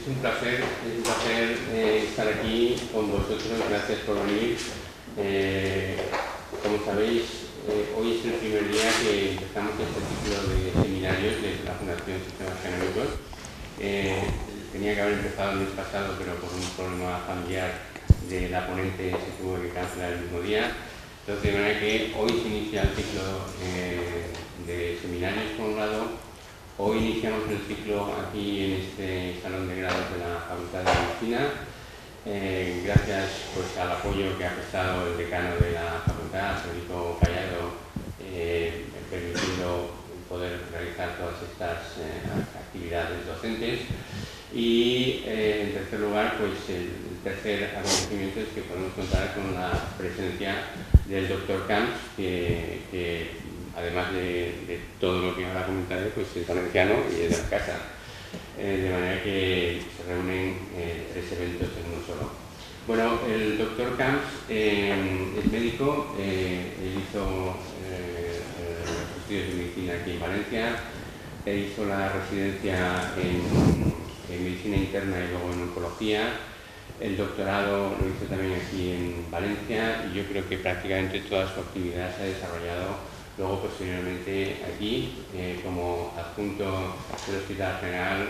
Es un placer estar aquí con vosotros. Gracias por venir. Como sabéis, hoy es el primer día que empezamos este ciclo de seminarios de la Fundación Sistemas Genómicos. Tenía que haber empezado el mes pasado, pero por un problema familiar de la ponente se tuvo que cancelar el mismo día. Entonces, de manera que hoy se inicia el ciclo de seminarios por un lado. Hoy iniciamos el ciclo aquí en este salón de grados de la Facultad de Medicina, gracias al apoyo que ha prestado el decano de la facultad, Federico Callado, permitiendo poder realizar todas estas actividades docentes. Y en tercer lugar, pues el tercer acontecimiento es que podemos contar con la presencia del doctor Camps, que además de todo lo que ahora comentaré, pues es valenciano y es de la casa. De manera que se reúnen tres eventos en uno solo. Bueno, el doctor Camps es médico, él hizo los estudios de medicina aquí en Valencia, hizo la residencia en medicina interna y luego en oncología. El doctorado lo hizo también aquí en Valencia y yo creo que prácticamente toda su actividad se ha desarrollado luego posteriormente aquí como adjunto del Hospital General,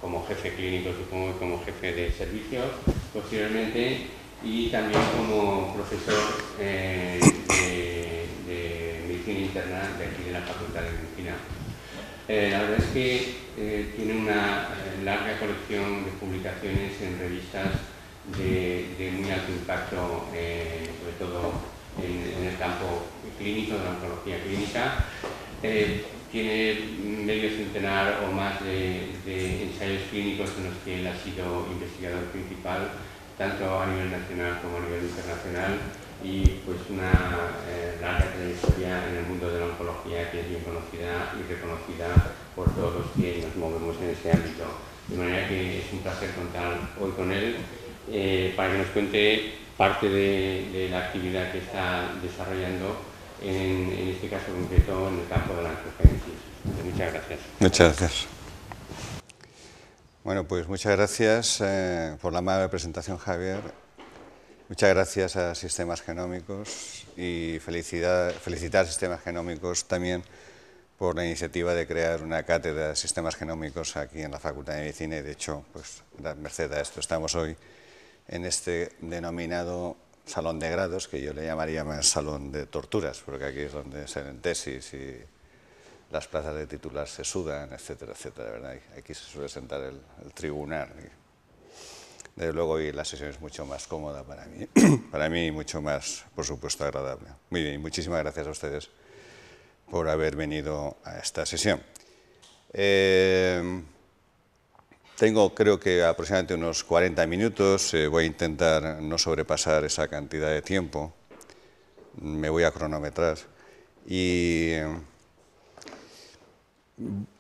como jefe clínico, supongo, y como jefe de servicios posteriormente, y también como profesor de medicina interna de aquí de la Facultad de Medicina. La verdad es que tiene una larga colección de publicaciones en revistas de muy alto impacto, sobre todo en el campo clínico, de la oncología clínica. Tiene medio centenar o más de ensayos clínicos en los que él ha sido investigador principal, tanto a nivel nacional como a nivel internacional, y pues una larga trayectoria en el mundo de la oncología que es bien conocida y reconocida por todos los que nos movemos en este ámbito. De manera que es un placer contar hoy con él para que nos cuente parte de la actividad que está desarrollando en este caso concreto en el campo de la angiogénesis. Muchas gracias. Muchas gracias. Bueno, pues muchas gracias por la amable presentación, Javier. Muchas gracias a Sistemas Genómicos y felicitar a Sistemas Genómicos también por la iniciativa de crear una cátedra de Sistemas Genómicos aquí en la Facultad de Medicina, y de hecho, pues merced a esto estamos hoy en este denominado salón de grados, que yo le llamaría más salón de torturas, porque aquí es donde se hacen tesis y las plazas de titular se sudan, etcétera, etcétera, ¿verdad? Aquí se suele sentar el tribunal. Desde luego, y la sesión es mucho más cómoda para mí y mucho más, por supuesto, agradable. Muy bien, muchísimas gracias a ustedes por haber venido a esta sesión. Tengo, creo que aproximadamente unos 40 minutos, voy a intentar no sobrepasar esa cantidad de tiempo, me voy a cronometrar. Y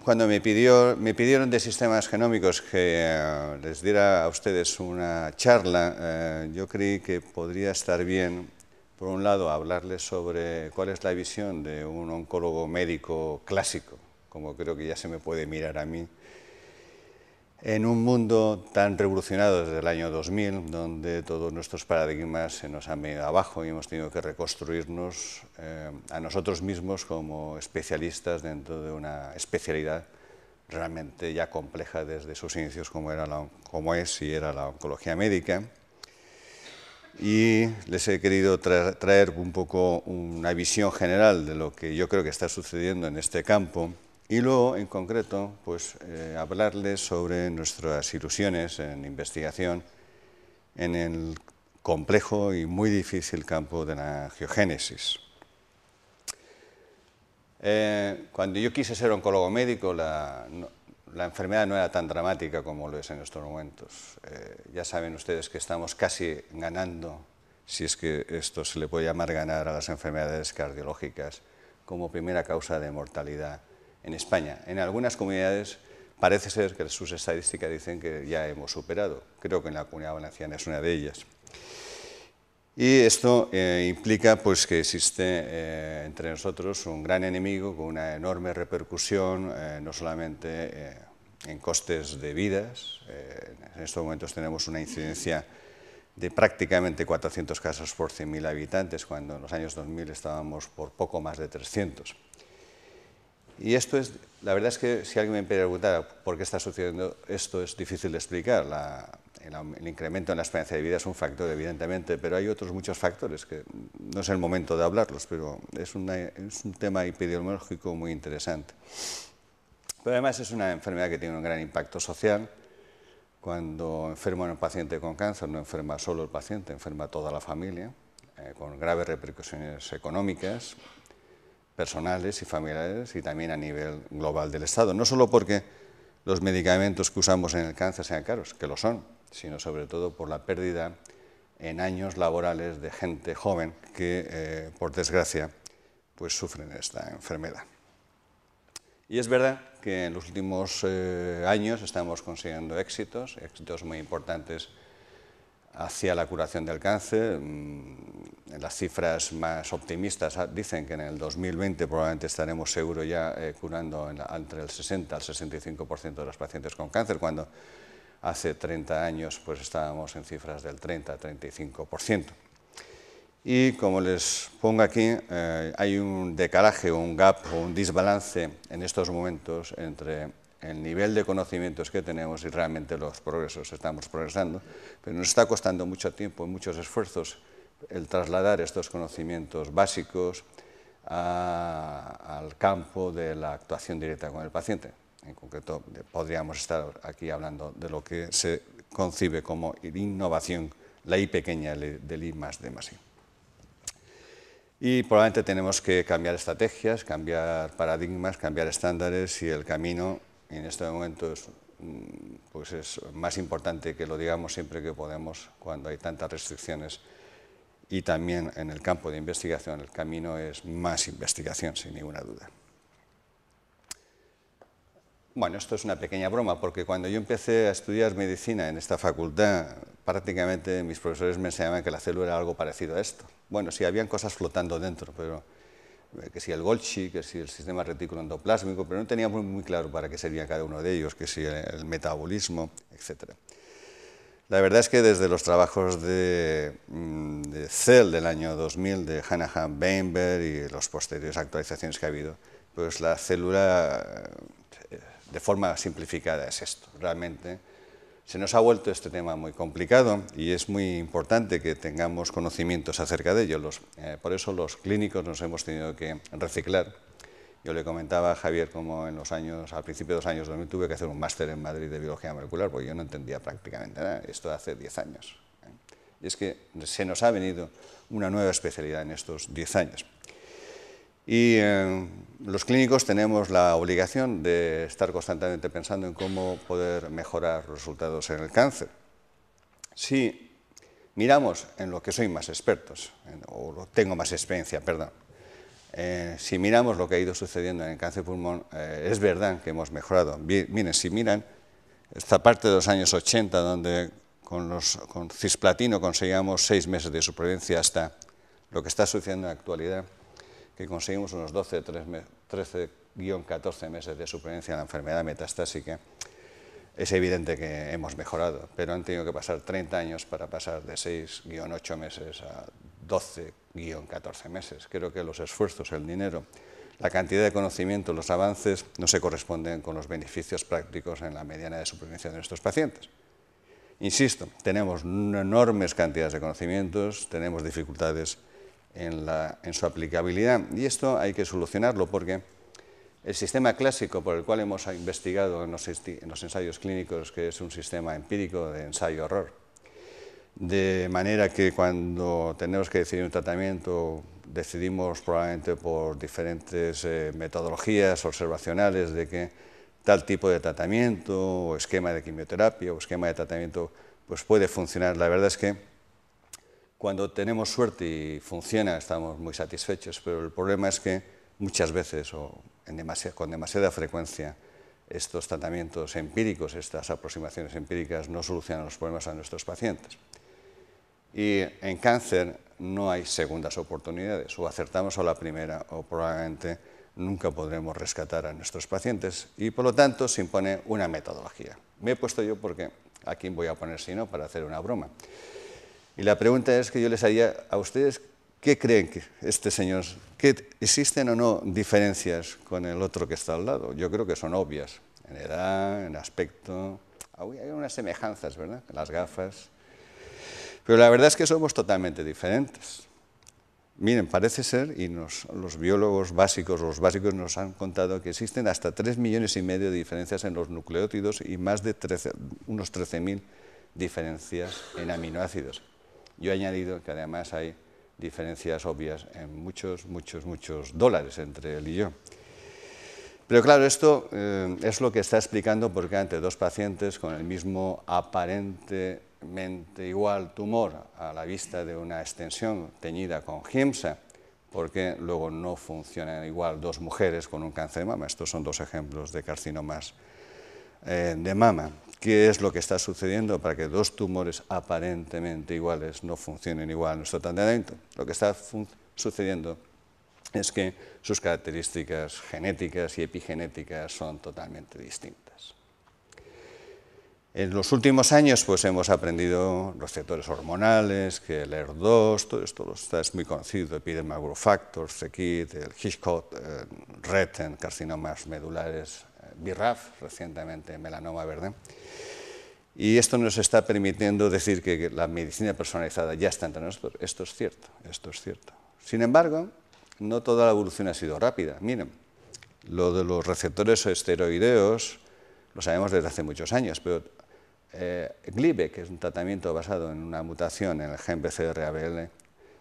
cuando me pidieron de Sistemas Genómicos que les diera a ustedes una charla, yo creí que podría estar bien, por un lado, hablarles sobre cuál es la visión de un oncólogo médico clásico, como creo que ya se me puede mirar a mí, en un mundo tan revolucionado desde el año 2000, donde todos nuestros paradigmas se nos han venido abajo y hemos tenido que reconstruirnos a nosotros mismos como especialistas dentro de una especialidad realmente ya compleja desde sus inicios, como es y era la oncología médica. Y les he querido traer un poco una visión general de lo que yo creo que está sucediendo en este campo, y luego, en concreto, pues hablarles sobre nuestras ilusiones en investigación en el complejo y muy difícil campo de la angiogénesis. Cuando yo quise ser oncólogo médico, la enfermedad no era tan dramática como lo es en estos momentos. Ya saben ustedes que estamos casi ganando, si es que esto se le puede llamar ganar, a las enfermedades cardiológicas como primera causa de mortalidad en España. En algunas comunidades parece ser que sus estadísticas dicen que ya hemos superado. Creo que en la Comunidad Valenciana es una de ellas. Y esto implica pues, que existe entre nosotros un gran enemigo con una enorme repercusión, no solamente en costes de vidas. En estos momentos tenemos una incidencia de prácticamente 400 casos por 100.000 habitantes, cuando en los años 2000 estábamos por poco más de 300. Y esto es, la verdad es que si alguien me preguntara por qué está sucediendo esto, es difícil de explicar. El incremento en la esperanza de vida es un factor, evidentemente, pero hay otros muchos factores que no es el momento de hablarlos, pero es un tema epidemiológico muy interesante. Pero además es una enfermedad que tiene un gran impacto social. Cuando enferma un paciente con cáncer, no enferma solo el paciente, enferma toda la familia, con graves repercusiones económicas, personales y familiares, y también a nivel global del Estado. No solo porque los medicamentos que usamos en el cáncer sean caros, que lo son, sino sobre todo por la pérdida en años laborales de gente joven que, por desgracia, pues sufren esta enfermedad. Y es verdad que en los últimos años estamos consiguiendo éxitos muy importantes hacia la curación del cáncer. Las cifras más optimistas dicen que en el 2020 probablemente estaremos seguro ya curando entre el 60 al 65% de los pacientes con cáncer, cuando hace 30 años pues estábamos en cifras del 30-35%. Y como les pongo aquí, hay un decalaje, un gap o un desbalance en estos momentos entre el nivel de conocimientos que tenemos y realmente los progresos. Estamos progresando, pero nos está costando mucho tiempo y muchos esfuerzos el trasladar estos conocimientos básicos al campo de la actuación directa con el paciente. En concreto, podríamos estar aquí hablando de lo que se concibe como innovación, la I pequeña del I+D+I. Y probablemente tenemos que cambiar estrategias, cambiar paradigmas, cambiar estándares, y el camino en este momento pues es más importante que lo digamos siempre que podemos, cuando hay tantas restricciones. Y también en el campo de investigación el camino es más investigación, sin ninguna duda. Bueno, esto es una pequeña broma, porque cuando yo empecé a estudiar medicina en esta facultad, prácticamente mis profesores me enseñaban que la célula era algo parecido a esto. Bueno, sí, habían cosas flotando dentro, pero que si el Golgi, que si el sistema retículo endoplásmico, pero no teníamos muy claro para qué servía cada uno de ellos, que si el metabolismo, etc. La verdad es que desde los trabajos de Cell del año 2000, de Hanahan, Weinberg y las posteriores actualizaciones que ha habido, pues la célula, de forma simplificada, es esto. Realmente se nos ha vuelto este tema muy complicado y es muy importante que tengamos conocimientos acerca de ello. Por eso los clínicos nos hemos tenido que reciclar. Yo le comentaba a Javier cómo al principio de los años 2000 tuve que hacer un máster en Madrid de biología molecular, porque yo no entendía prácticamente nada, esto hace 10 años. Y es que se nos ha venido una nueva especialidad en estos 10 años. Y los clínicos tenemos la obligación de estar constantemente pensando en cómo poder mejorar los resultados en el cáncer. Si miramos en lo que soy más expertos, o tengo más experiencia, perdón, si miramos lo que ha ido sucediendo en el cáncer de pulmón, es verdad que hemos mejorado. Miren, si miran esta parte de los años 80, donde con cisplatino conseguíamos 6 meses de supervivencia, hasta lo que está sucediendo en la actualidad, que conseguimos unos 13-14 meses de supervivencia en la enfermedad metastásica, es evidente que hemos mejorado, pero han tenido que pasar 30 años para pasar de 6-8 meses a 12-14 meses. Creo que los esfuerzos, el dinero, la cantidad de conocimiento, los avances no se corresponden con los beneficios prácticos en la mediana de supervivencia de nuestros pacientes. Insisto, tenemos enormes cantidades de conocimientos, tenemos dificultades en su aplicabilidad, y esto hay que solucionarlo, porque el sistema clásico por el cual hemos investigado en los ensayos clínicos, que es un sistema empírico de ensayo-error, de manera que cuando tenemos que decidir un tratamiento decidimos probablemente por diferentes metodologías observacionales de que tal tipo de tratamiento o esquema de quimioterapia o esquema de tratamiento pues puede funcionar. La verdad es que cuando tenemos suerte y funciona estamos muy satisfechos, pero el problema es que muchas veces o con demasiada frecuencia estos tratamientos empíricos, estas aproximaciones empíricas no solucionan los problemas a nuestros pacientes. Y en cáncer no hay segundas oportunidades, o acertamos a la primera o probablemente nunca podremos rescatar a nuestros pacientes y, por lo tanto, se impone una metodología. Me he puesto yo porque a quién voy a poner si no, para hacer una broma. Y la pregunta es que yo les haría a ustedes, ¿qué creen que este señor, que existen o no diferencias con el otro que está al lado? Yo creo que son obvias, en edad, en aspecto, hay unas semejanzas, ¿verdad?, las gafas, pero la verdad es que somos totalmente diferentes. Miren, parece ser, y los biólogos básicos, los básicos nos han contado que existen hasta 3,5 millones de diferencias en los nucleótidos y más de unos 13.000 diferencias en aminoácidos. Yo he añadido que además hay diferencias obvias en muchos dólares entre él y yo. Pero claro, esto es lo que está explicando por qué ante dos pacientes con el mismo aparentemente igual tumor a la vista de una extensión teñida con Giemsa, porque luego no funcionan igual dos mujeres con un cáncer de mama. Estos son dos ejemplos de carcinomas de mama. ¿Qué es lo que está sucediendo para que dos tumores aparentemente iguales no funcionen igual en nuestro tratamiento? Lo que está sucediendo es que sus características genéticas y epigenéticas son totalmente distintas. En los últimos años pues hemos aprendido los receptores hormonales, que el ER2, todo esto es muy conocido, epidermal growth factor, c-KIT, el Hitchcock, RET en carcinomas medulares, BRAF, recientemente melanoma verde. Y esto nos está permitiendo decir que la medicina personalizada ya está entre nosotros. Esto es cierto, esto es cierto. Sin embargo, no toda la evolución ha sido rápida. Miren, lo de los receptores esteroideos lo sabemos desde hace muchos años, pero Gleevec, que es un tratamiento basado en una mutación en el gen BCR-ABL,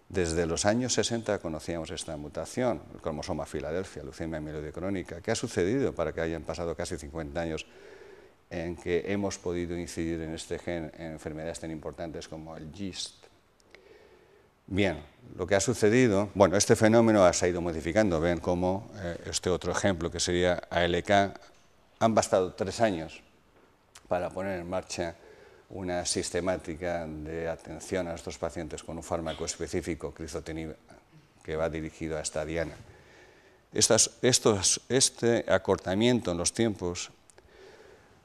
desde los años 60 conocíamos esta mutación, el cromosoma Filadelfia, leucemia amiloide crónica. ¿Qué ha sucedido para que hayan pasado casi 50 años en que hemos podido incidir en este gen en enfermedades tan importantes como el GIST? Bien, lo que ha sucedido, bueno, este fenómeno se ha ido modificando. Ven cómo este otro ejemplo, que sería ALK, han bastado 3 años para poner en marcha una sistemática de atención a estos pacientes con un fármaco específico, crizotinib, que va dirigido a esta diana. Este acortamiento en los tiempos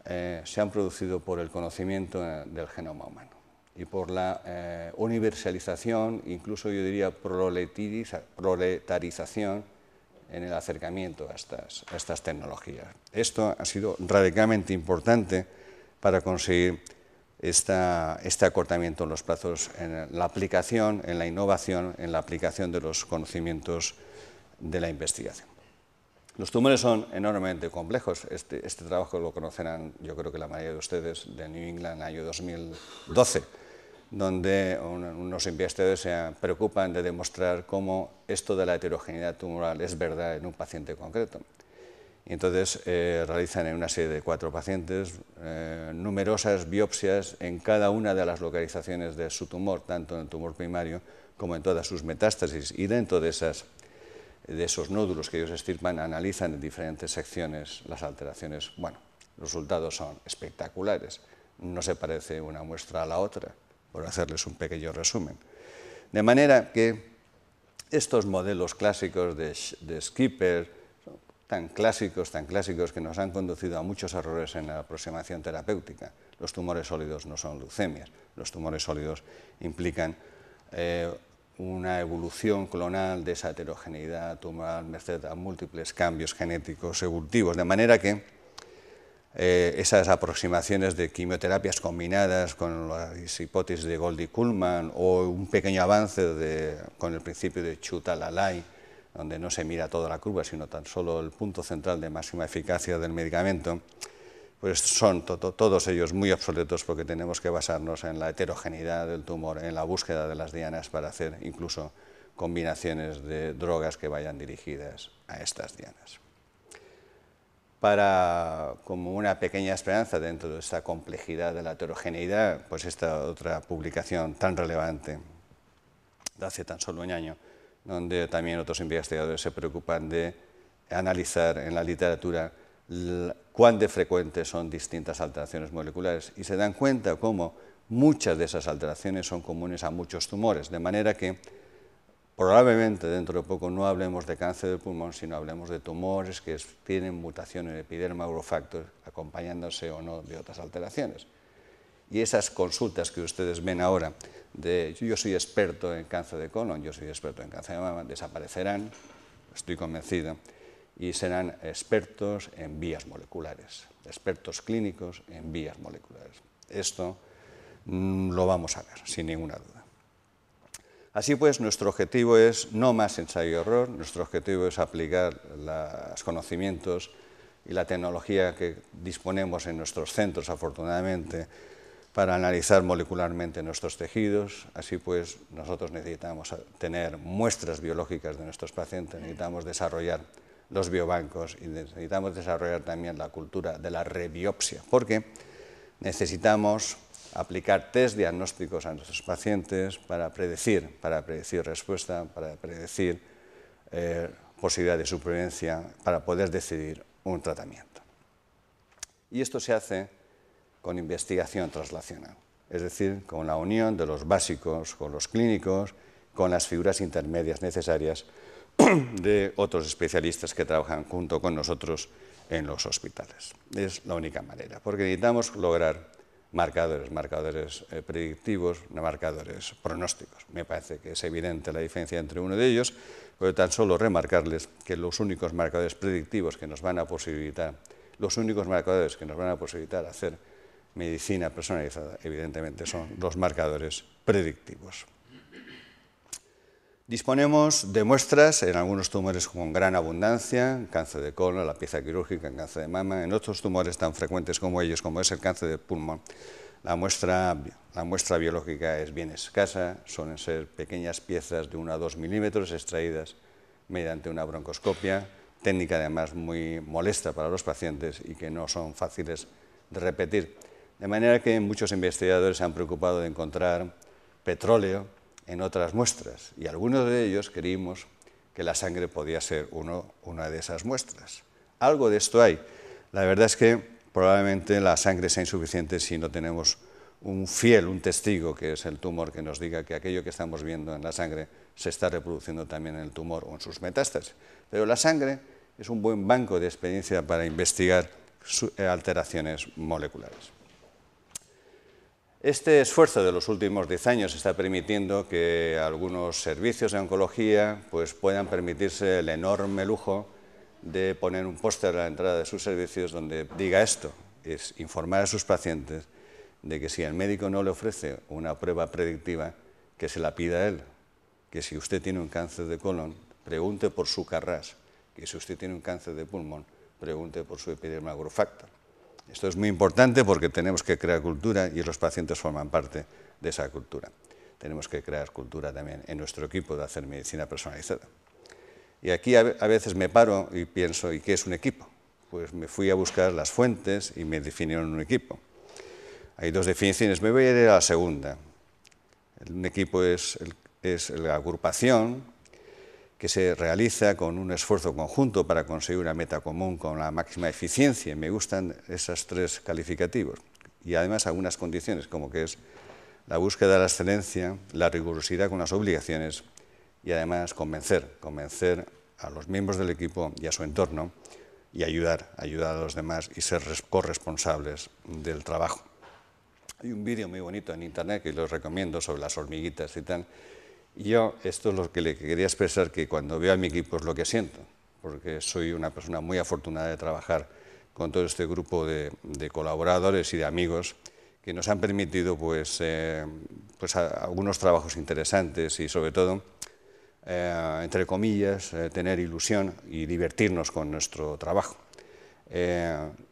se han producido por el conocimiento del genoma humano y por la universalización, incluso yo diría proletarización en el acercamiento a estas tecnologías. Esto ha sido radicalmente importante para conseguir este acortamiento en los plazos, en la aplicación, en la innovación, en la aplicación de los conocimientos de la investigación. Los tumores son enormemente complejos. Este trabajo lo conocerán, yo creo que la mayoría de ustedes, de New England, año 2012, donde unos investigadores se preocupan de demostrar cómo esto de la heterogeneidad tumoral es verdad en un paciente concreto. Y entonces realizan en una serie de 4 pacientes numerosas biopsias en cada una de las localizaciones de su tumor, tanto en el tumor primario como en todas sus metástasis, y dentro de esos nódulos que ellos extirpan analizan en diferentes secciones las alteraciones. Bueno, los resultados son espectaculares, no se parece una muestra a la otra, por hacerles un pequeño resumen. De manera que estos modelos clásicos de Skipper, tan clásicos que nos han conducido a muchos errores en la aproximación terapéutica. Los tumores sólidos no son leucemias, los tumores sólidos implican una evolución clonal de esa heterogeneidad tumoral merced a múltiples cambios genéticos evolutivos, de manera que esas aproximaciones de quimioterapias combinadas con las hipótesis de Goldie-Kuhlmann o un pequeño avance con el principio de Chu-Talalay, donde no se mira toda la curva, sino tan solo el punto central de máxima eficacia del medicamento, pues son todos ellos muy obsoletos porque tenemos que basarnos en la heterogeneidad del tumor, en la búsqueda de las dianas para hacer incluso combinaciones de drogas que vayan dirigidas a estas dianas. Como una pequeña esperanza dentro de esta complejidad de la heterogeneidad, pues esta otra publicación tan relevante de hace tan solo un año, donde también otros investigadores se preocupan de analizar en la literatura cuán de frecuentes son distintas alteraciones moleculares y se dan cuenta cómo muchas de esas alteraciones son comunes a muchos tumores, de manera que probablemente dentro de poco no hablemos de cáncer de pulmón, sino hablemos de tumores que tienen mutación en Epiderma agrofactor, acompañándose o no de otras alteraciones. Y esas consultas que ustedes ven ahora de yo soy experto en cáncer de colon, yo soy experto en cáncer de mama, desaparecerán, estoy convencido, y serán expertos en vías moleculares, expertos clínicos en vías moleculares. Esto lo vamos a ver, sin ninguna duda. Así pues, nuestro objetivo es no más ensayo y error, nuestro objetivo es aplicar los conocimientos y la tecnología que disponemos en nuestros centros, afortunadamente, para analizar molecularmente nuestros tejidos. Así pues, nosotros necesitamos tener muestras biológicas de nuestros pacientes, necesitamos desarrollar los biobancos y necesitamos desarrollar también la cultura de la rebiopsia, porque necesitamos aplicar test diagnósticos a nuestros pacientes para predecir respuesta, para predecir posibilidad de supervivencia, para poder decidir un tratamiento. Y esto se hace con investigación translacional, es decir, con la unión de los básicos con los clínicos, con las figuras intermedias necesarias de otros especialistas que trabajan junto con nosotros en los hospitales. Es la única manera, porque necesitamos lograr marcadores predictivos, no marcadores pronósticos. Me parece que es evidente la diferencia entre uno de ellos, pero tan solo remarcarles que los únicos marcadores predictivos que nos van a posibilitar, hacer medicina personalizada, evidentemente, son los marcadores predictivos. Disponemos de muestras en algunos tumores con gran abundancia, cáncer de colon, la pieza quirúrgica, cáncer de mama, en otros tumores tan frecuentes como ellos, como es el cáncer de pulmón. La muestra biológica es bien escasa, suelen ser pequeñas piezas de 1 a 2 milímetros extraídas mediante una broncoscopia, técnica además muy molesta para los pacientes y que no son fáciles de repetir. De manera que muchos investigadores se han preocupado de encontrar petróleo en otras muestras, y algunos de ellos creímos que la sangre podía ser una de esas muestras. Algo de esto hay. La verdad es que probablemente la sangre sea insuficiente si no tenemos un testigo, que es el tumor, que nos diga que aquello que estamos viendo en la sangre se está reproduciendo también en el tumor o en sus metástasis. Pero la sangre es un buen banco de experiencia para investigar alteraciones moleculares. Este esfuerzo de los últimos 10 años está permitiendo que algunos servicios de oncología puedan permitirse el enorme lujo de poner un póster a la entrada de sus servicios donde diga esto, es informar a sus pacientes de que si el médico no le ofrece una prueba predictiva, que se la pida a él, que si usted tiene un cáncer de colon, pregunte por su CARRAS, que si usted tiene un cáncer de pulmón, pregunte por su Epiderma agrofactor. Esto es muy importante porque tenemos que crear cultura y los pacientes forman parte de esa cultura. Tenemos que crear cultura también en nuestro equipo de hacer medicina personalizada. Y aquí a veces me paro y pienso, ¿y qué es un equipo? Pues me fui a buscar las fuentes y me definieron un equipo. Hay dos definiciones, me voy a ir a la segunda. Un equipo es la agrupación que se realiza con un esfuerzo conjunto para conseguir una meta común con la máxima eficiencia. Me gustan esos tres calificativos. Y además algunas condiciones, como que es la búsqueda de la excelencia, la rigurosidad con las obligaciones y además convencer a los miembros del equipo y a su entorno y ayudar a los demás y ser corresponsables del trabajo. Hay un vídeo muy bonito en internet que los recomiendo sobre las hormiguitas y tal. Y yo, esto es lo que le quería expresar, que cuando veo a mi equipo es lo que siento, porque soy una persona muy afortunada de trabajar con todo este grupo de colaboradores y de amigos que nos han permitido algunos trabajos interesantes y sobre todo, entre comillas, tener ilusión y divertirnos con nuestro trabajo.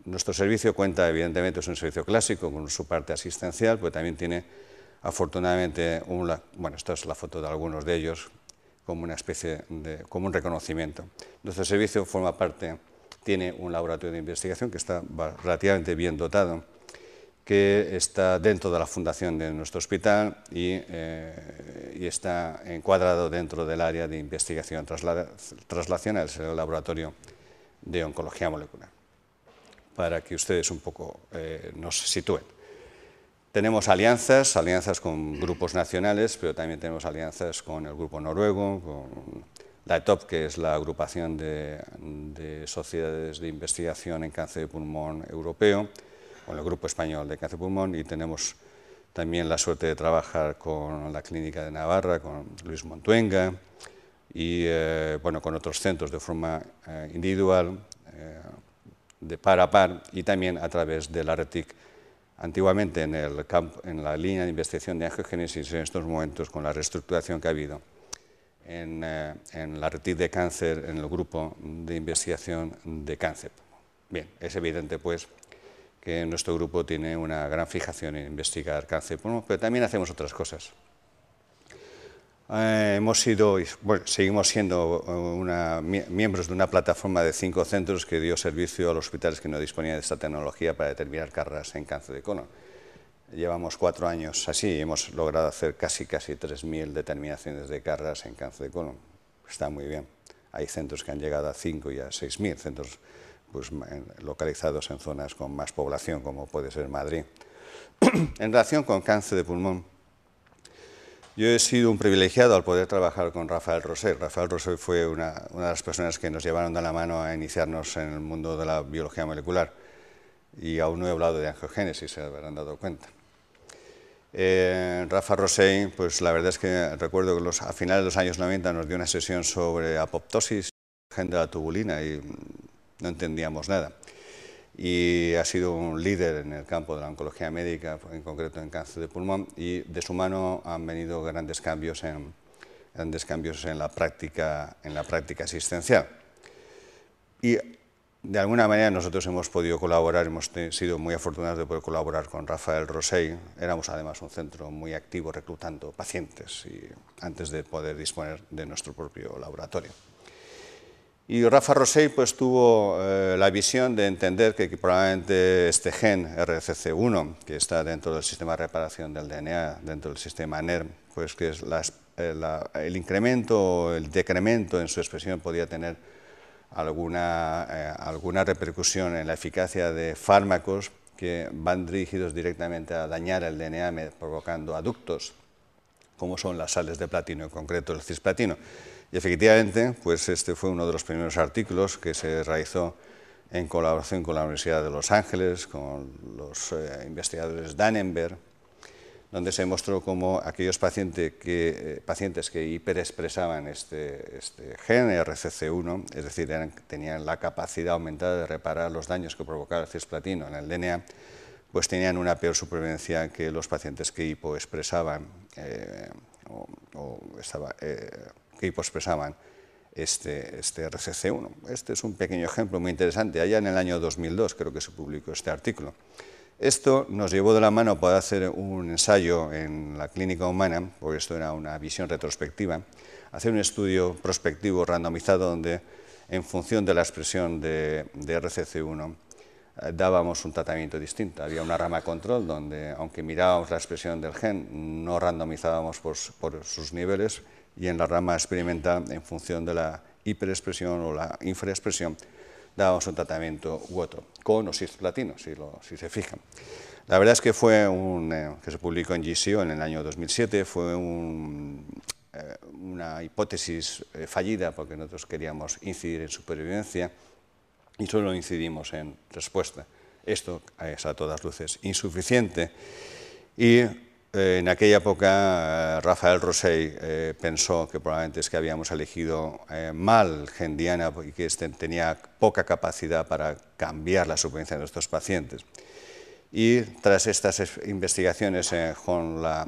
Nuestro servicio cuenta, evidentemente, es un servicio clásico con su parte asistencial, pero también tiene afortunadamente, esta es la foto de algunos de ellos, como una especie como un reconocimiento. Nuestro servicio tiene un laboratorio de investigación que está relativamente bien dotado, que está dentro de la fundación de nuestro hospital y está encuadrado dentro del área de investigación translacional, es el laboratorio de oncología molecular, para que ustedes un poco nos sitúen. Tenemos alianzas con grupos nacionales, pero también tenemos alianzas con el grupo noruego, con la ETOP, que es la agrupación de sociedades de investigación en cáncer de pulmón europeo, con el grupo español de cáncer de pulmón, y tenemos también la suerte de trabajar con la Clínica de Navarra, con Luis Montuenga, y bueno, con otros centros de forma individual, de par a par, y también a través de la RETIC, antiguamente en la línea de investigación de angiogénesis, en estos momentos con la reestructuración que ha habido en la RETIC de cáncer, en el grupo de investigación de cáncer. Bien, es evidente pues que nuestro grupo tiene una gran fijación en investigar cáncer de pulmón, pero también hacemos otras cosas. Seguimos siendo miembros de una plataforma de 5 centros que dio servicio a los hospitales que no disponían de esta tecnología para determinar cargas en cáncer de colon. Llevamos 4 años así y hemos logrado hacer casi 3.000 determinaciones de cargas en cáncer de colon. Está muy bien. Hay centros que han llegado a 5 y a 6.000, centros pues, localizados en zonas con más población, como puede ser Madrid. En relación con cáncer de pulmón, yo he sido un privilegiado al poder trabajar con Rafael Rosell. Rafael Rosell fue una de las personas que nos llevaron de la mano a iniciarnos en el mundo de la biología molecular. Y aún no he hablado de angiogénesis, se habrán dado cuenta. Rafa Rosell, pues la verdad es que recuerdo que a finales de los años 90 nos dio una sesión sobre apoptosis, gen de la tubulina, y no entendíamos nada. Y ha sido un líder en el campo de la oncología médica, en concreto en cáncer de pulmón, y de su mano han venido grandes cambios en la práctica asistencial. Y de alguna manera nosotros hemos podido colaborar, hemos sido muy afortunados de poder colaborar con Rafael Rosell. Éramos además un centro muy activo reclutando pacientes antes de poder disponer de nuestro propio laboratorio. Y Rafa Rosell pues, tuvo la visión de entender que probablemente este gen RCC1, que está dentro del sistema de reparación del DNA, dentro del sistema NERM, pues que es el incremento o el decremento en su expresión podía tener alguna repercusión en la eficacia de fármacos que van dirigidos directamente a dañar el DNA provocando aductos, como son las sales de platino, en concreto el cisplatino. Y efectivamente, pues este fue uno de los primeros artículos que se realizó en colaboración con la Universidad de Los Ángeles, con los investigadores Dannenberg, donde se mostró cómo aquellos pacientes que hiperexpresaban este gen RCC1, es decir, tenían la capacidad aumentada de reparar los daños que provocaba el cisplatino en el DNA, pues tenían una peor supervivencia que los pacientes que hipoexpresaban este RCC1. Este es un pequeño ejemplo muy interesante. Allá en el año 2002 creo que se publicó este artículo. Esto nos llevó de la mano a poder hacer un ensayo en la clínica humana, porque esto era una visión retrospectiva, hacer un estudio prospectivo randomizado donde, en función de la expresión de RCC1, dábamos un tratamiento distinto. Había una rama control donde, aunque mirábamos la expresión del gen, no randomizábamos por sus niveles, y en la rama experimental, en función de la hiperexpresión o la infraexpresión, dábamos un tratamiento u otro, con o cisplatino, si se fijan. La verdad es que fue que se publicó en JCO en el año 2007, fue una hipótesis fallida porque nosotros queríamos incidir en supervivencia y solo incidimos en respuesta. Esto es a todas luces insuficiente y en aquella época Rafael Rosell pensó que probablemente es que habíamos elegido mal gen Diana y que tenía poca capacidad para cambiar la supervivencia de nuestros pacientes. Y tras estas investigaciones con la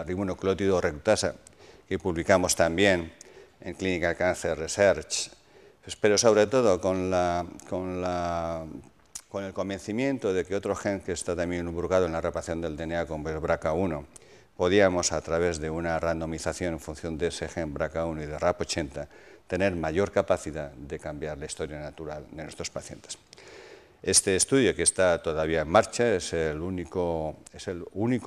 ribonucleótido reclutasa, que publicamos también en Clinical Cancer Research, pero sobre todo con el convencimiento de que otro gen que está también involucrado en la reparación del DNA, como es BRCA1, podíamos, a través de una randomización en función de ese gen BRCA1 y de RAP80, tener mayor capacidad de cambiar la historia natural de nuestros pacientes. Este estudio, que está todavía en marcha, es el único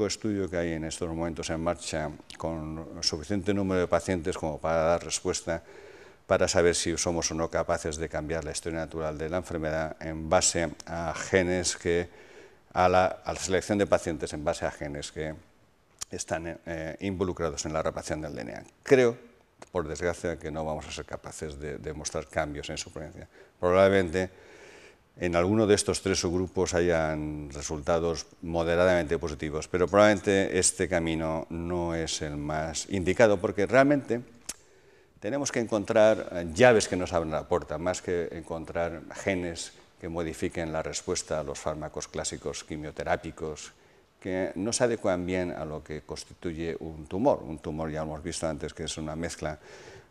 estudio que hay en estos momentos en marcha con suficiente número de pacientes como para dar respuesta, para saber si somos o no capaces de cambiar la historia natural de la enfermedad en base a genes que a la selección de pacientes en base a genes que están involucrados en la replicación del DNA. Creo, por desgracia, que no vamos a ser capaces de demostrar cambios en supervivencia. Probablemente en alguno de estos tres subgrupos hayan resultados moderadamente positivos, pero probablemente este camino no es el más indicado, porque realmente tenemos que encontrar llaves que nos abran la puerta, más que encontrar genes que modifiquen la respuesta a los fármacos clásicos quimioterápicos, que no se adecuan bien a lo que constituye un tumor. Un tumor, ya hemos visto antes, que es una mezcla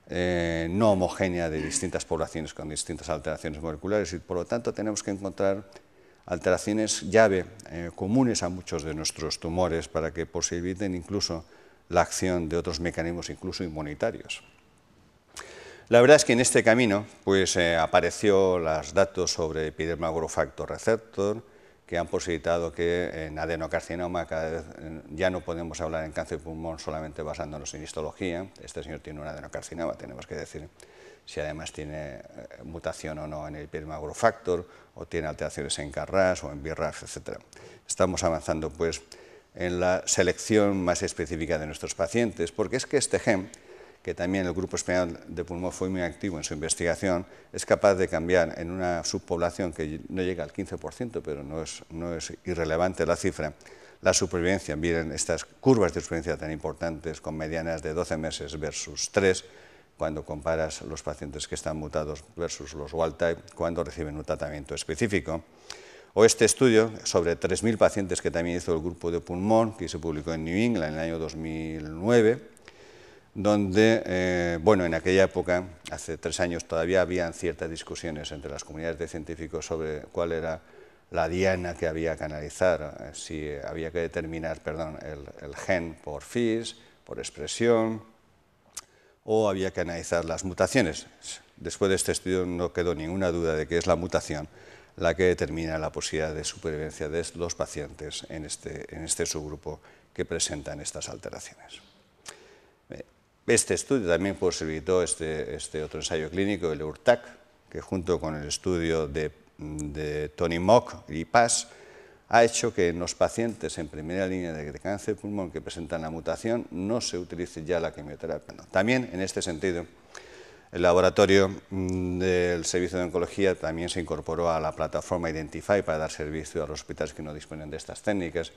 no homogénea de distintas poblaciones con distintas alteraciones moleculares, y por lo tanto tenemos que encontrar alteraciones llave comunes a muchos de nuestros tumores para que posibiliten incluso la acción de otros mecanismos, incluso inmunitarios. La verdad es que en este camino pues, apareció los datos sobre epidermal growth factor receptor, que han posibilitado que en adenocarcinoma cada vez ya no podemos hablar en cáncer de pulmón solamente basándonos en histología. Este señor tiene un adenocarcinoma, tenemos que decir si además tiene mutación o no en el epidermal growth factor, o tiene alteraciones en KRAS o en BRAF, etc. Estamos avanzando pues, en la selección más específica de nuestros pacientes, porque es que este gen, que también el Grupo Español de Pulmón fue muy activo en su investigación, es capaz de cambiar en una subpoblación que no llega al 15%, pero no es irrelevante la cifra, la supervivencia. Miren estas curvas de supervivencia tan importantes, con medianas de 12 meses versus 3, cuando comparas los pacientes que están mutados versus los wild type, cuando reciben un tratamiento específico. O este estudio sobre 3.000 pacientes que también hizo el Grupo de Pulmón, que se publicó en New England en el año 2009, donde, bueno, en aquella época, hace 3 años, todavía habían ciertas discusiones entre las comunidades de científicos sobre cuál era la diana que había que analizar, si había que determinar, el gen por FIS, por expresión, o había que analizar las mutaciones. Después de este estudio no quedó ninguna duda de que es la mutación la que determina la posibilidad de supervivencia de los pacientes en este subgrupo que presentan estas alteraciones. Este estudio también posibilitó este otro ensayo clínico, el EURTAC, que junto con el estudio de Tony Mock y Paz ha hecho que en los pacientes en primera línea de cáncer de pulmón que presentan la mutación no se utilice ya la quimioterapia. No. También en este sentido, el laboratorio del Servicio de Oncología también se incorporó a la plataforma Identify para dar servicio a los hospitales que no disponen de estas técnicas.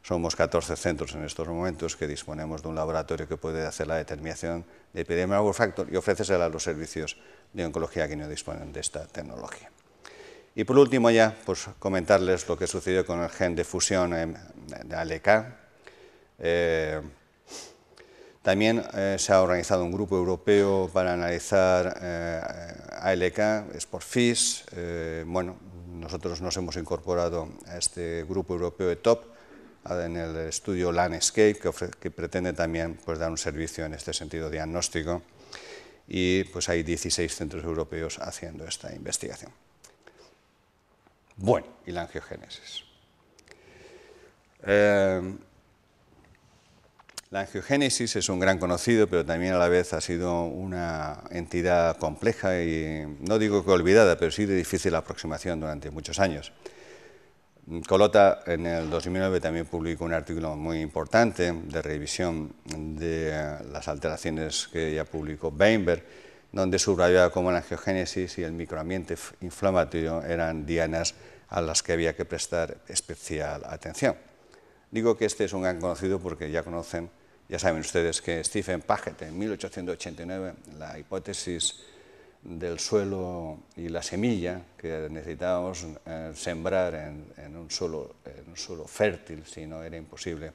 Somos 14 centros en estos momentos que disponemos de un laboratorio que puede hacer la determinación de epidermal growth factor y ofrecerse a los servicios de oncología que no disponen de esta tecnología. Y por último ya, pues comentarles lo que sucedió con el gen de fusión de ALK. También se ha organizado un grupo europeo para analizar ALK, es por FIS. Bueno, nosotros nos hemos incorporado a este grupo europeo de TOP en el estudio Landscape, que pretende también pues, dar un servicio en este sentido diagnóstico, y pues hay 16 centros europeos haciendo esta investigación. Bueno, y la angiogénesis. La angiogénesis es un gran conocido, pero también a la vez ha sido una entidad compleja y, no digo que olvidada, pero sí de difícil aproximación durante muchos años. Colota en el 2009 también publicó un artículo muy importante de revisión de las alteraciones que ya publicó Weinberg, donde subrayaba cómo la angiogénesis y el microambiente inflamatorio eran dianas a las que había que prestar especial atención. Digo que este es un gran conocido porque ya saben ustedes que Stephen Paget en 1889, la hipótesis del suelo y la semilla que necesitábamos sembrar en un suelo fértil, si no era imposible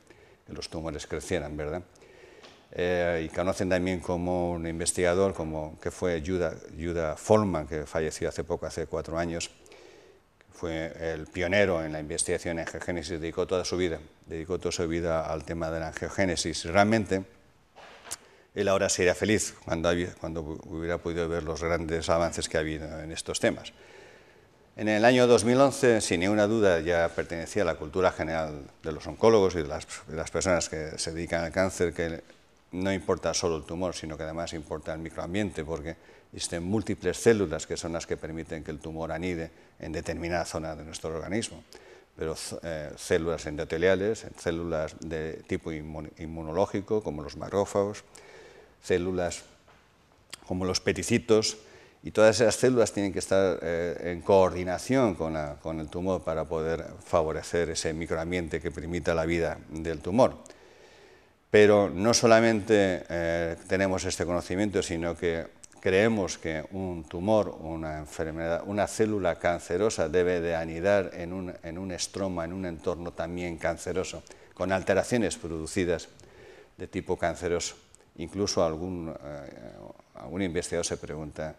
que los tumores crecieran, ¿verdad? Y conocen también como un investigador que fue Judah Folkman, que falleció hace poco, hace 4 años, fue el pionero en la investigación en angiogénesis, dedicó toda su vida al tema de la angiogénesis. Realmente, él ahora sería feliz cuando hubiera podido ver los grandes avances que ha habido en estos temas. En el año 2011, sin ninguna duda, ya pertenecía a la cultura general de los oncólogos y de las personas que se dedican al cáncer, que no importa solo el tumor, sino que además importa el microambiente, porque existen múltiples células que son las que permiten que el tumor anide en determinada zona de nuestro organismo. pero células endoteliales, células de tipo inmunológico, como los macrófagos, células como los pericitos, y todas esas células tienen que estar en coordinación con el tumor para poder favorecer ese microambiente que permita la vida del tumor. Pero no solamente tenemos este conocimiento, sino que creemos que un tumor, una enfermedad, una célula cancerosa debe de anidar en un estroma, en un entorno también canceroso, con alteraciones producidas de tipo canceroso. Incluso algún investigador se pregunta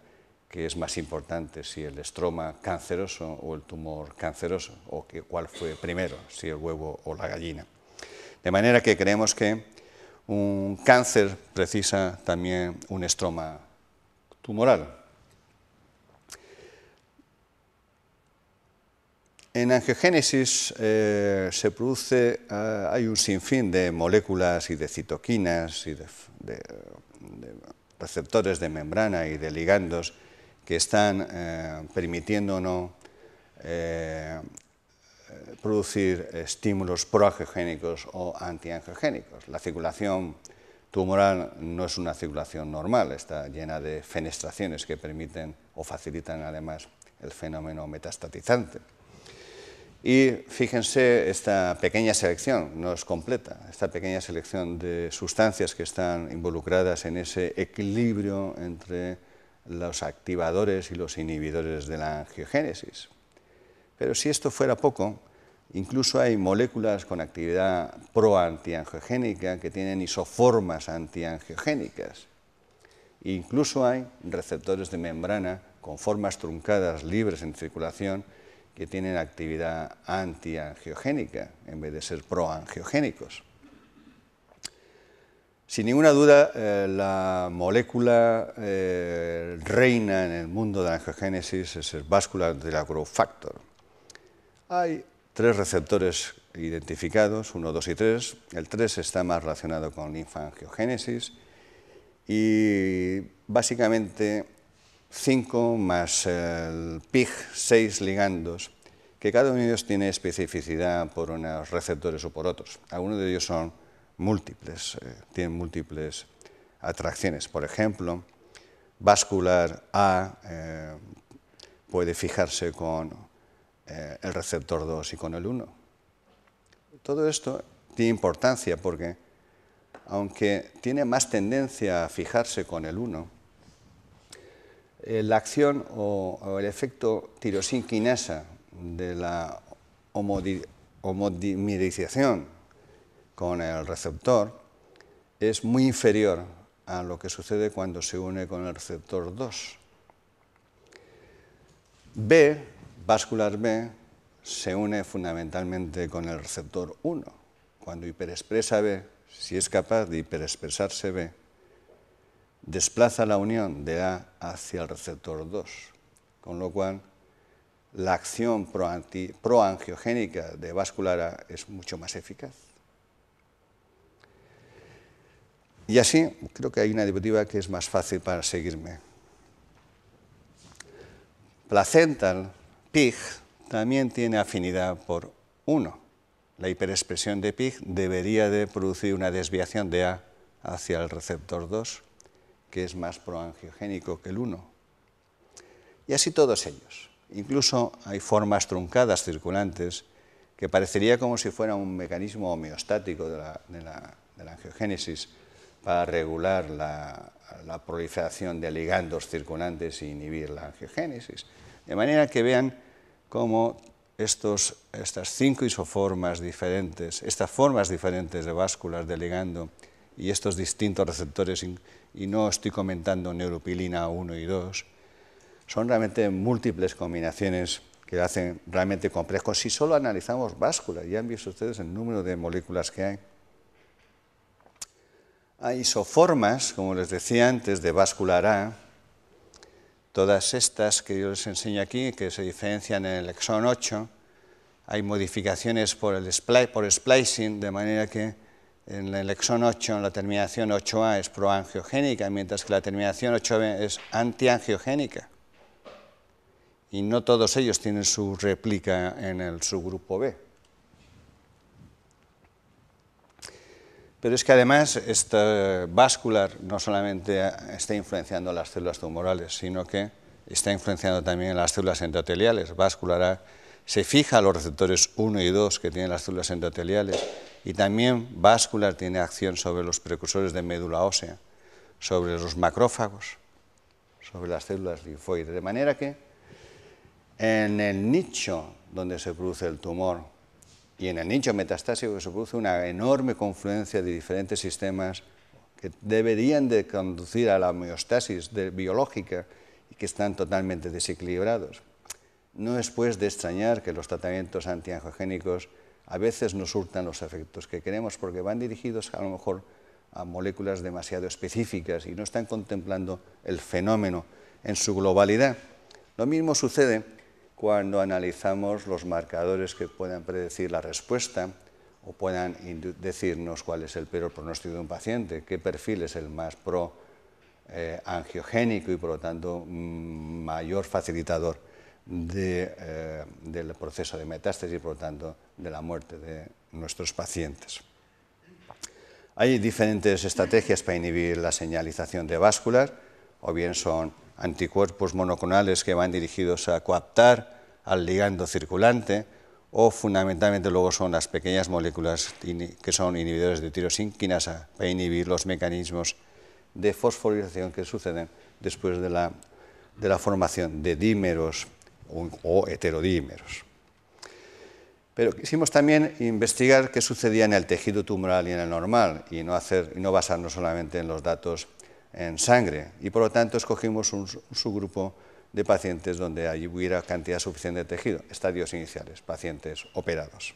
qué es más importante, si el estroma canceroso o el tumor canceroso, o cuál fue primero, si el huevo o la gallina. De manera que creemos que un cáncer precisa también un estroma tumoral. En angiogénesis se produce, hay un sinfín de moléculas y de citoquinas y de receptores de membrana y de ligandos que están permitiéndonos producir estímulos proangiogénicos o antiangiogénicos. La circulación tumoral no es una circulación normal, está llena de fenestraciones que permiten o facilitan además el fenómeno metastatizante. Y fíjense, esta pequeña selección no es completa, esta pequeña selección de sustancias que están involucradas en ese equilibrio entre los activadores y los inhibidores de la angiogénesis. Pero si esto fuera poco, incluso hay moléculas con actividad proantiangiogénica que tienen isoformas antiangiogénicas. Incluso hay receptores de membrana con formas truncadas libres en circulación que tienen actividad antiangiogénica en vez de ser proangiogénicos. Sin ninguna duda, la molécula reina en el mundo de la angiogénesis es el vascular de la growth factor. Hay 3 receptores identificados, 1, 2 y 3. El 3 está más relacionado con linfangiogénesis y básicamente 5 más el PIG, 6 ligandos, que cada uno de ellos tiene especificidad por unos receptores o por otros. Algunos de ellos son múltiples, tienen múltiples atracciones. Por ejemplo, vascular A puede fijarse con el receptor 2 y con el 1. Todo esto tiene importancia porque, aunque tiene más tendencia a fijarse con el 1, la acción o el efecto tirosina de la homodimerización con el receptor es muy inferior a lo que sucede cuando se une con el receptor 2. Vascular B se une fundamentalmente con el receptor 1. Cuando hiperexpresa B, si es capaz de hiperexpresarse B, desplaza la unión de A hacia el receptor 2, con lo cual la acción proangiogénica de vascular A es mucho más eficaz. Y así, creo que hay una diapositiva que es más fácil para seguirme. Placental PIG también tiene afinidad por 1. La hiperexpresión de PIG debería de producir una desviación de A hacia el receptor 2, que es más proangiogénico que el 1. Y así todos ellos. Incluso hay formas truncadas circulantes que parecería como si fuera un mecanismo homeostático de la angiogénesis para regular la proliferación de ligandos circulantes e inhibir la angiogénesis. De manera que vean cómo estas 5 isoformas diferentes, estas formas diferentes de vasculas de ligando y estos distintos receptores, y no estoy comentando neuropilina 1 y 2, son realmente múltiples combinaciones que hacen realmente complejo. Si solo analizamos vasculas, ya han visto ustedes el número de moléculas que hay. Hay isoformas, como les decía antes, de vascular A, todas estas que yo les enseño aquí, que se diferencian en el exón 8, hay modificaciones por splicing, de manera que en el exón 8 la terminación 8A es proangiogénica, mientras que la terminación 8B es antiangiogénica. y no todos ellos tienen su réplica en el subgrupo B. Pero es que además esta vascular no solamente está influenciando las células tumorales, sino que está influenciando también las células endoteliales. Vascular A se fija a los receptores 1 y 2 que tienen las células endoteliales, y también vascular tiene acción sobre los precursores de médula ósea, sobre los macrófagos, sobre las células linfoides. De manera que en el nicho donde se produce el tumor y en el nicho metastásico se produce una enorme confluencia de diferentes sistemas que deberían de conducir a la homeostasis biológica y que están totalmente desequilibrados. No es pues de extrañar que los tratamientos antiangiogénicos a veces no surtan los efectos que queremos, porque van dirigidos a lo mejor a moléculas demasiado específicas y no están contemplando el fenómeno en su globalidad. Lo mismo sucede cuando analizamos los marcadores que puedan predecir la respuesta o puedan decirnos cuál es el peor pronóstico de un paciente, qué perfil es el más angiogénico y por lo tanto mayor facilitador del proceso de metástasis y por lo tanto de la muerte de nuestros pacientes. Hay diferentes estrategias para inhibir la señalización de vascular, o bien son anticuerpos monoclonales que van dirigidos a coaptar al ligando circulante, o fundamentalmente luego son las pequeñas moléculas que son inhibidores de tirosinquinasa para inhibir los mecanismos de fosforilación que suceden después de la formación de dímeros o heterodímeros. Pero quisimos también investigar qué sucedía en el tejido tumoral y en el normal, y no basarnos solamente en los datos en sangre, y por lo tanto escogimos un subgrupo de pacientes donde allí hubiera cantidad suficiente de tejido, estadios iniciales, pacientes operados.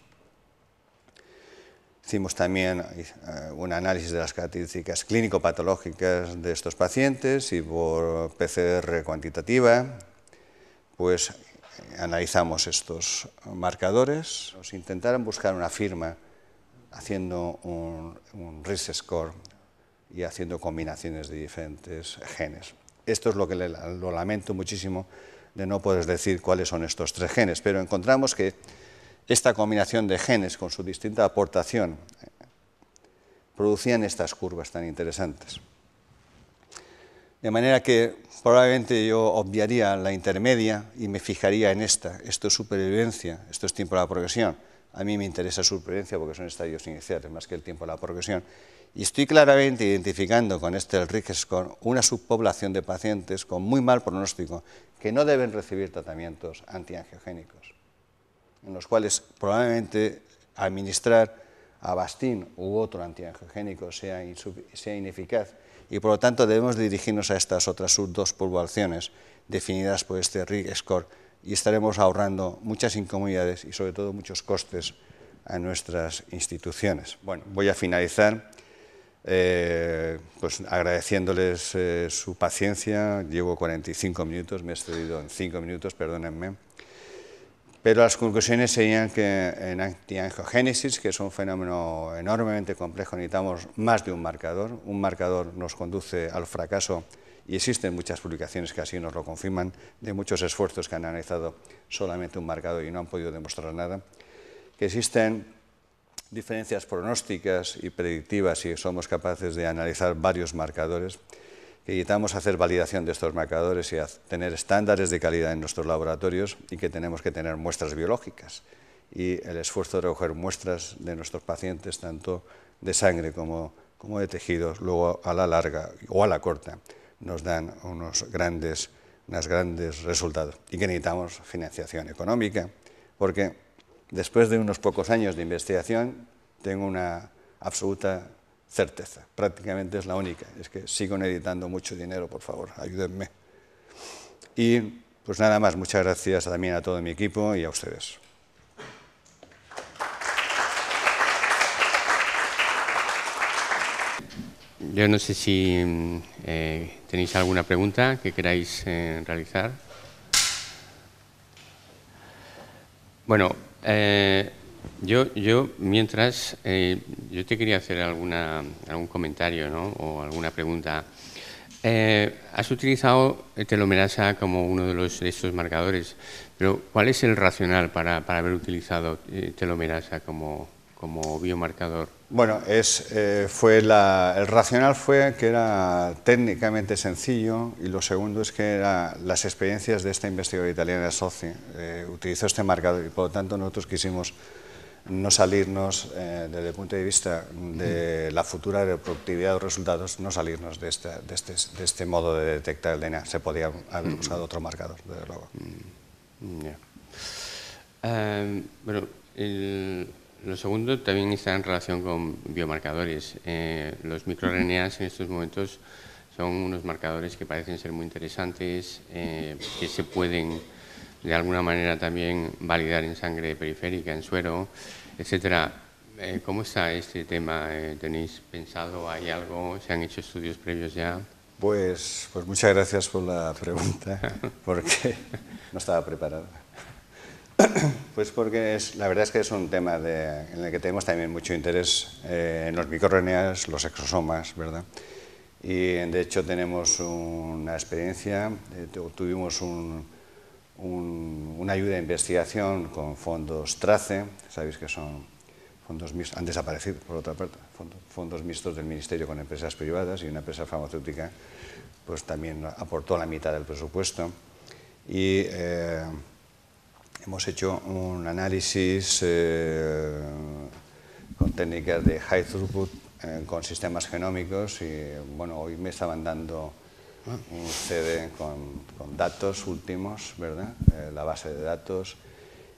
Hicimos también un análisis de las características clínico-patológicas de estos pacientes y por PCR cuantitativa, pues analizamos estos marcadores. Nos intentaron buscar una firma haciendo un risk score y haciendo combinaciones de diferentes genes. Esto es lo que lo lamento muchísimo, de no poder decir cuáles son estos 3 genes, pero encontramos que esta combinación de genes con su distinta aportación producían estas curvas tan interesantes. De manera que probablemente yo obviaría la intermedia y me fijaría en esta. Esto es supervivencia, esto es tiempo de la progresión. A mí me interesa supervivencia porque son estadios iniciales más que el tiempo de la progresión. Y estoy claramente identificando con este Risk Score una subpoblación de pacientes con muy mal pronóstico que no deben recibir tratamientos antiangiogénicos, en los cuales probablemente administrar Avastin u otro antiangiogénico sea ineficaz, y por lo tanto debemos dirigirnos a estas otras dos poblaciones definidas por este Risk Score y estaremos ahorrando muchas incomodidades y sobre todo muchos costes a nuestras instituciones. Bueno, voy a finalizar pues agradeciéndoles su paciencia. Llevo 45 minutos, me he excedido en 5 minutos, perdónenme. Pero las conclusiones serían que en antiangiogénesis, que es un fenómeno enormemente complejo, necesitamos más de un marcador. Un marcador nos conduce al fracaso y existen muchas publicaciones que así nos lo confirman, de muchos esfuerzos que han analizado solamente un marcador y no han podido demostrar nada. Que existen diferencias pronósticas y predictivas si somos capaces de analizar varios marcadores, que necesitamos hacer validación de estos marcadores y tener estándares de calidad en nuestros laboratorios y que tenemos que tener muestras biológicas. Y el esfuerzo de recoger muestras de nuestros pacientes, tanto de sangre como de tejidos, luego a la larga o a la corta, nos dan unos grandes resultados. Y que necesitamos financiación económica, porque después de unos pocos años de investigación tengo una absoluta certeza, prácticamente es la única, es que sigo necesitando mucho dinero, por favor, ayúdenme. Y pues nada más, muchas gracias también a todo mi equipo y a ustedes. Yo no sé si tenéis alguna pregunta que queráis realizar. Bueno, yo mientras, yo te quería hacer algún comentario, ¿no? O alguna pregunta. Has utilizado telomerasa como uno de estos marcadores, pero ¿cuál es el racional para haber utilizado telomerasa como biomarcador? Bueno, el racional fue que era técnicamente sencillo, y lo segundo es que las experiencias de esta investigadora italiana, Soci, utilizó este marcador, y por lo tanto nosotros quisimos no salirnos, desde el punto de vista de la futura reproductividad de los resultados, no salirnos de este modo de detectar el DNA. Se podía haber usado otro marcador, desde luego. Bueno, lo segundo también está en relación con biomarcadores. Los microRNAs en estos momentos son unos marcadores que parecen ser muy interesantes, que se pueden de alguna manera también validar en sangre periférica, en suero, etcétera. ¿Cómo está este tema? ¿Tenéis pensado, hay algo? ¿Se han hecho estudios previos ya? Pues muchas gracias por la pregunta, porque no estaba preparado. Pues porque la verdad es que es un tema en el que tenemos también mucho interés en los microRNAs, los exosomas, ¿verdad? Y de hecho tenemos una experiencia, tuvimos una ayuda de investigación con fondos TRACE, sabéis que son fondos mixtos, han desaparecido por otra parte, fondos mixtos del Ministerio con empresas privadas, y una empresa farmacéutica pues también aportó la mitad del presupuesto, y hemos hecho un análisis con técnicas de high throughput con sistemas genómicos, y bueno, hoy me estaban dando un CD con datos últimos, ¿verdad? La base de datos,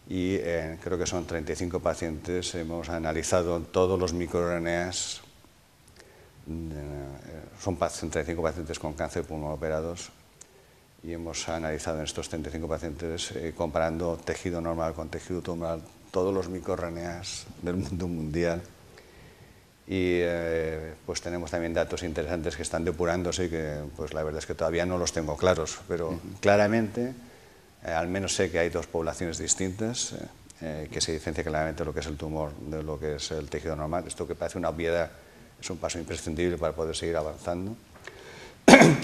y creo que son 35 pacientes. Hemos analizado todos los microRNAs, son 35 pacientes con cáncer de pulmón operados, y hemos analizado en estos 35 pacientes, comparando tejido normal con tejido tumoral, todos los microRNAs del mundo mundial. Y pues tenemos también datos interesantes que están depurándose, y que pues la verdad es que todavía no los tengo claros, pero claramente al menos sé que hay dos poblaciones distintas, que se diferencia claramente lo que es el tumor de lo que es el tejido normal. Esto, que parece una obviedad, es un paso imprescindible para poder seguir avanzando.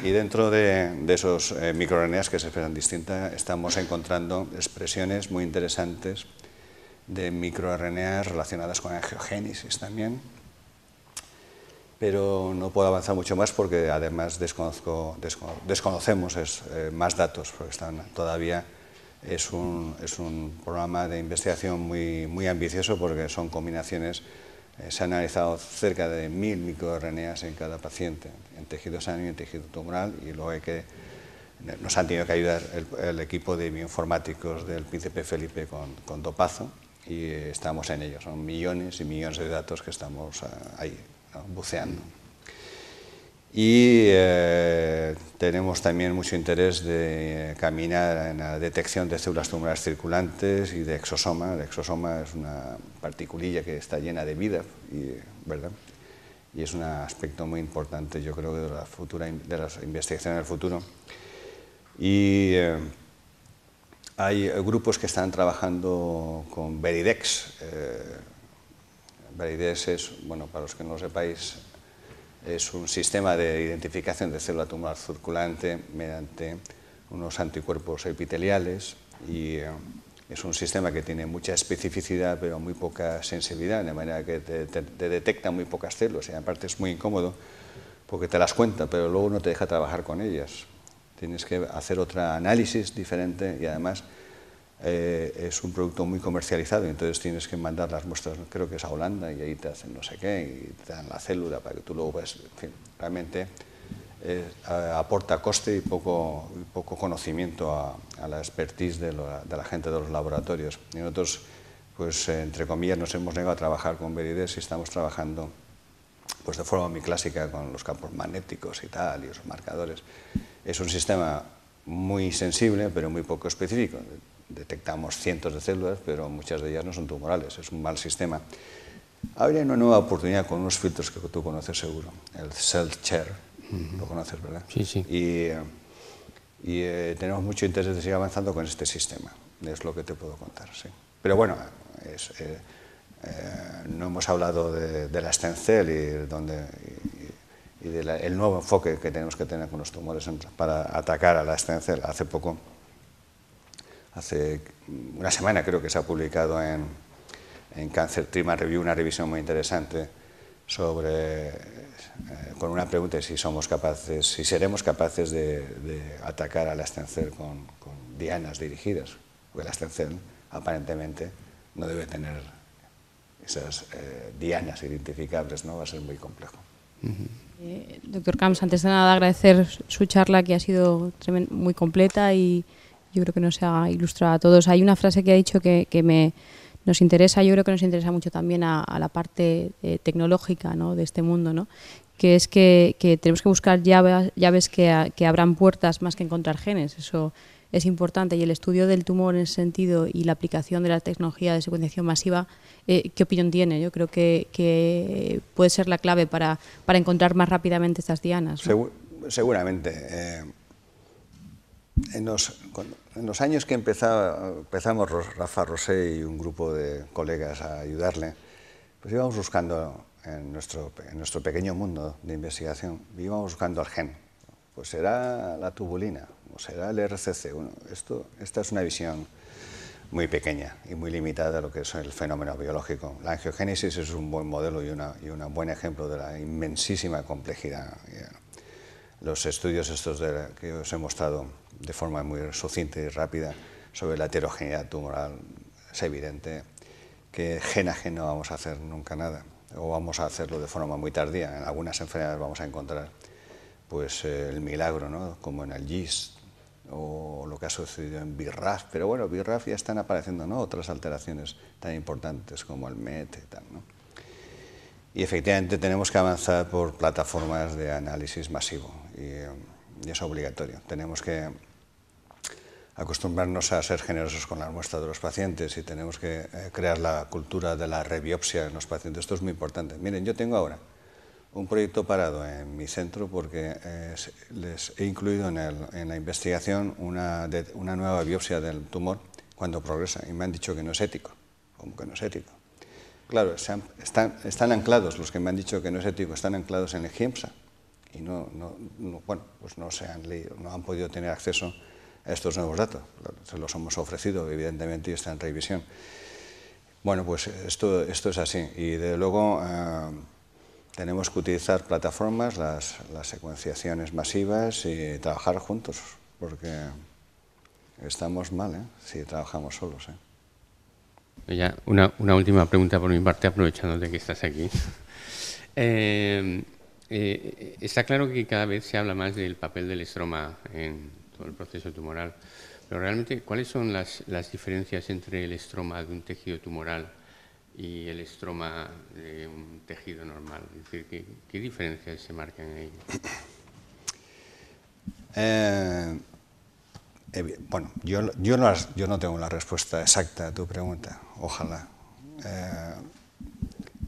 Y dentro de esos microRNAs que se expresan distintas, estamos encontrando expresiones muy interesantes de microRNAs relacionadas con angiogénesis también. Pero no puedo avanzar mucho más porque además desconocemos más datos, porque todavía es un programa de investigación muy ambicioso, porque son combinaciones. Se han analizado cerca de 1000 microRNAs en cada paciente, en tejido sano y en tejido tumoral, y luego nos han tenido que ayudar el equipo de bioinformáticos del Príncipe Felipe con Dopazo, y estamos en ello. Son millones y millones de datos que estamos ahí, ¿no?, buceando. Y tenemos también mucho interés de caminar en la detección de células tumorales circulantes y de exosoma. El exosoma es una particulilla que está llena de vida, ¿verdad? Y es un aspecto muy importante, yo creo, de la investigación en el futuro. Y hay grupos que están trabajando con Veridex. Veridex es, bueno, para los que no lo sepáis, es un sistema de identificación de célula tumoral circulante mediante unos anticuerpos epiteliales, y es un sistema que tiene mucha especificidad pero muy poca sensibilidad, de manera que te detecta muy pocas células, y aparte es muy incómodo porque te las cuenta pero luego no te deja trabajar con ellas. Tienes que hacer otro análisis diferente, y además es un producto muy comercializado, y entonces tienes que mandar las muestras, creo que es a Holanda, y ahí te hacen no sé qué, y te dan la célula para que tú luego ves. En fin, realmente aporta coste y poco conocimiento a la expertise de la gente de los laboratorios. Y nosotros, pues entre comillas, nos hemos negado a trabajar con Veridex, y estamos trabajando pues de forma muy clásica con los campos magnéticos y tal, y los marcadores. Es un sistema muy sensible pero muy poco específico. Detectamos cientos de células, pero muchas de ellas no son tumorales. Es un mal sistema. Habría una nueva oportunidad con unos filtros que tú conoces seguro, el CellCher, lo conoces, ¿verdad? Sí, sí. Y tenemos mucho interés de seguir avanzando con este sistema, es lo que te puedo contar, sí. Pero bueno, no hemos hablado de la stem cell, y y del nuevo enfoque que tenemos que tener con los tumores para atacar a la excelencia. Hace una semana creo que se ha publicado en Cancer Treatment Review una revisión muy interesante con una pregunta de si seremos capaces de atacar a la stem cell con dianas dirigidas, porque la stem cell aparentemente no debe tener esas dianas identificables, ¿no? Va a ser muy complejo. Doctor Camps, antes de nada agradecer su charla, que ha sido muy completa y yo creo que nos ha ilustrado a todos. Hay una frase que ha dicho que nos interesa, yo creo que nos interesa mucho también a la parte tecnológica, ¿no?, de este mundo, ¿no?, que es que tenemos que buscar llaves que abran puertas más que encontrar genes. Eso es importante, y el estudio del tumor en ese sentido y la aplicación de la tecnología de secuenciación masiva, ¿qué opinión tiene? Yo creo que puede ser la clave para encontrar más rápidamente estas dianas, ¿no? Seguramente. En los años que empezamos Rafa Rosé y un grupo de colegas a ayudarle, pues íbamos buscando en nuestro pequeño mundo de investigación, íbamos buscando al gen. Pues será la tubulina, o será el RCC. Bueno, esta es una visión muy pequeña y muy limitada de lo que es el fenómeno biológico. La angiogénesis es un buen modelo y un buen ejemplo de la inmensísima complejidad. Los estudios estos que os he mostrado de forma muy sucinta y rápida sobre la heterogeneidad tumoral, es evidente que gen a gen no vamos a hacer nunca nada, o vamos a hacerlo de forma muy tardía. En algunas enfermedades vamos a encontrar pues el milagro, ¿no?, como en el GIST o lo que ha sucedido en BRAF, pero bueno, BRAF ya están apareciendo, ¿no?, otras alteraciones tan importantes como el MET y tal, ¿no? Y efectivamente tenemos que avanzar por plataformas de análisis masivo y es obligatorio. Tenemos que acostumbrarnos a ser generosos con las muestras de los pacientes y tenemos que crear la cultura de la rebiopsia en los pacientes. Esto es muy importante. Miren, yo tengo ahora un proyecto parado en mi centro porque les he incluido en la investigación una nueva biopsia del tumor cuando progresa y me han dicho que no es ético. ¿Cómo que no es ético? Claro, están anclados, los que me han dicho que no es ético, están anclados en el GIEMSA y pues no han podido tener acceso a estos nuevos datos. Se los hemos ofrecido, evidentemente, y está en revisión. Bueno, pues esto es así y desde luego tenemos que utilizar plataformas, las secuenciaciones masivas y trabajar juntos, porque estamos mal, si trabajamos solos, Ya, una última pregunta por mi parte, aprovechando de que estás aquí. Está claro que cada vez se habla más del papel del estroma en todo el proceso tumoral, pero realmente, ¿cuáles son las diferencias entre el estroma de un tejido tumoral y el estroma de un tejido normal? Es decir, ¿qué diferencias se marcan en ello? Bueno, yo no tengo la respuesta exacta a tu pregunta, ojalá.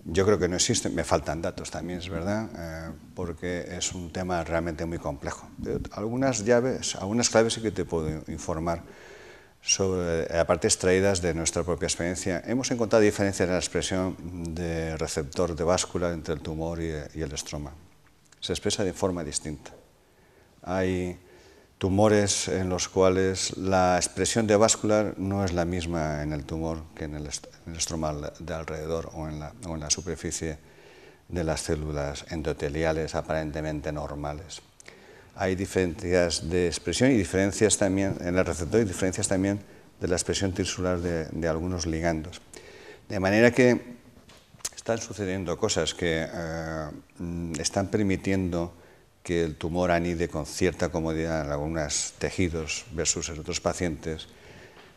Yo creo que no existe, me faltan datos también, es verdad, porque es un tema realmente muy complejo. Algunas claves sí que te puedo informar sobre, aparte extraídas de nuestra propia experiencia. Hemos encontrado diferencias en la expresión de receptor de báscula entre el tumor y el estroma. Se expresa de forma distinta. Hay tumores en los cuales la expresión de vascular no es la misma en el tumor que en el estroma de alrededor o en la superficie de las células endoteliales aparentemente normales. Hay diferencias de expresión y diferencias también en el receptor y diferencias también de la expresión tisular de algunos ligandos. De manera que están sucediendo cosas que están permitiendo que el tumor anide con cierta comodidad en algunos tejidos versus en otros pacientes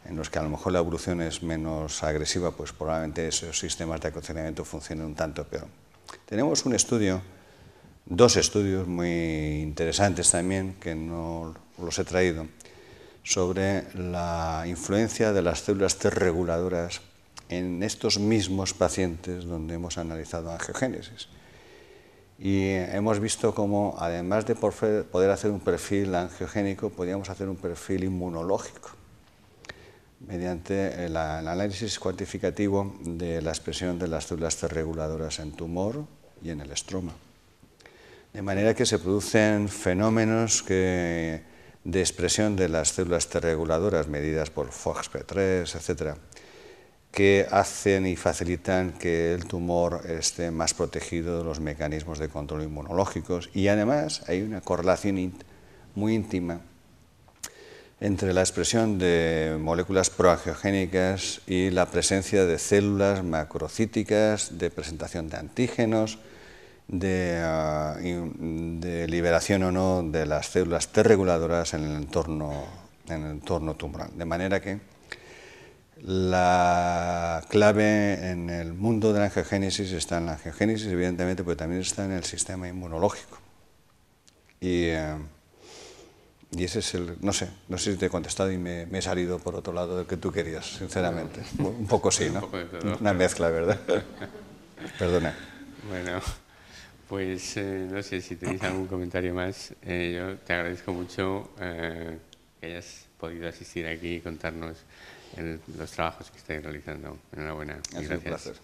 en los que a lo mejor la evolución es menos agresiva, pues probablemente esos sistemas de acondicionamiento funcionen un tanto peor. Tenemos dos estudios muy interesantes también, que no los he traído, sobre la influencia de las células T reguladoras en estos mismos pacientes donde hemos analizado angiogénesis. Y hemos visto cómo, además de poder hacer un perfil angiogénico, podíamos hacer un perfil inmunológico mediante el análisis cuantificativo de la expresión de las células T reguladoras en tumor y en el estroma. De manera que se producen fenómenos de expresión de las células T reguladoras medidas por FOXP3, etcétera, que hacen y facilitan que el tumor esté más protegido de los mecanismos de control inmunológicos. Y además hay una correlación muy íntima entre la expresión de moléculas proangiogénicas y la presencia de células macrocíticas, de presentación de antígenos, de liberación o no de las células T reguladoras en el entorno tumoral. De manera que la clave en el mundo de la angiogénesis está en la angiogénesis, evidentemente, pero también está en el sistema inmunológico. Y ese es no sé si te he contestado y me he salido por otro lado del que tú querías, sinceramente. Un poco sí, ¿no? Un poco de todo. Una mezcla, ¿verdad? Perdona. Bueno, pues no sé si tenéis algún comentario más. Yo te agradezco mucho que hayas podido asistir aquí y contarnos los trabajos que estáis realizando. Enhorabuena. Ha sido un placer.